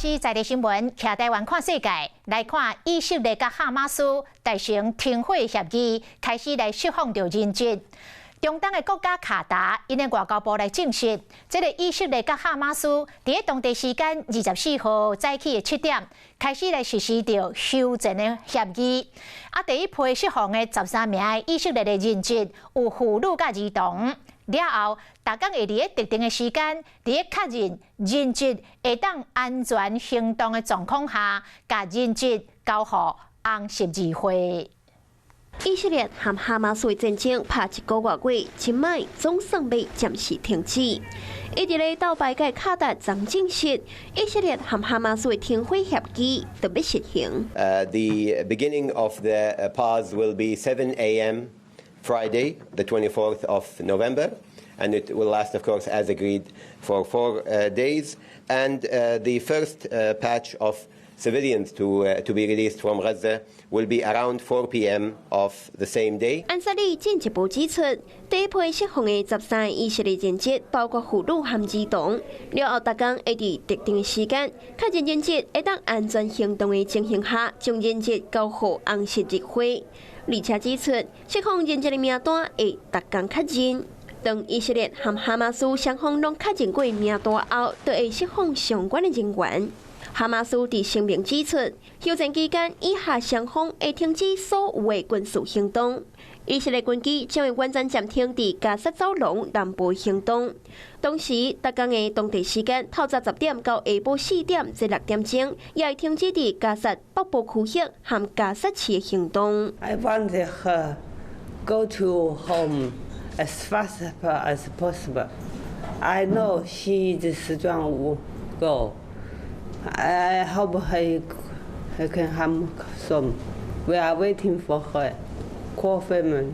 是在地新闻，徛台湾看世界，来看以色列甲哈马斯达成停火协议，开始来释放着人质。中东的国家卡达，因的外交部来证实，这个以色列甲哈马斯伫当地时间24号早起的7点，开始来实施着休战的协议。第一批释放的13名以色列的人质，有妇女甲儿童。了后，大家会伫特定的时间，伫确认人质会当安全行动的状况下，甲人质交予红十字会。以色列和哈马斯的战争拍一个月过，今摆总算被暂时停止。一直咧到拜嘅卡达曾证实，以色列和哈马斯的停火协议特别实行。The beginning of the pause will be 7 a.m. Friday, the 24th of November, and it will last, of course, as agreed, for 4 days. And the first batch of civilians to be released from Gaza will be around 4 p.m. of the same day. 安萨利进一步指出，第一批释放的13以色列人质，包括妇女和儿童。了后，大家会伫特定的时间，确认人质会当安全行动的情形下，将人质交予红十字会。而且指出，释放人质的名单会逐天确认。当以色列和哈马斯双方拢确认过名单后，就会释放相关的人员。哈马斯伫声明指出，休战期间以下双方会停止所有的军事行动。以色列军机将会完全暂停伫加沙走廊南部行动。同时，逐天的当地时间透早10点到下晡4点至6点钟，也会停止伫加沙北部区域和加沙市的行动。I want her go to home as fast as possible. I know she is a strong girl. I hope I can have some. We are waiting for her. Call family,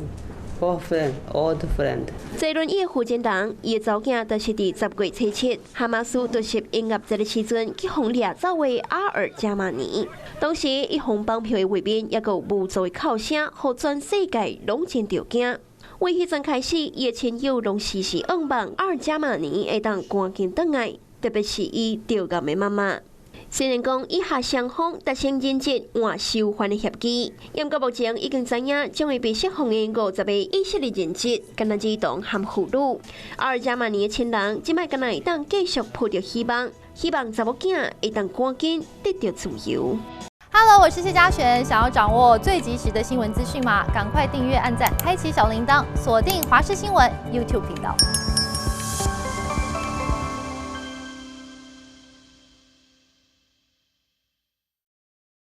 call friend, old friend. 这轮伊的负责人，伊的查囝就是伫10月初7，哈马斯突袭音乐节的时阵，去互掠走的阿尔加马尼。当时，伊互绑票的画面，也有无助的哭声，互全世界拢真着惊。为迄阵开始，伊的亲友拢时时仰望阿尔加马尼会当赶紧转来，特别是伊着癌的妈妈。虽然讲以下双方达成人质换收还的协议，但到目前已经知影将会被释放的50个以色列人质，敢若儿童和妇女。阿尔加马尼的亲人即摆敢若会当继续抱着希望，希望查某囝会当赶紧得到自由。Hello， 我是谢嘉璇。想要掌握最及时的新闻资讯吗？赶快订阅、按赞、开启小铃铛，锁定华视新闻 YouTube 频道。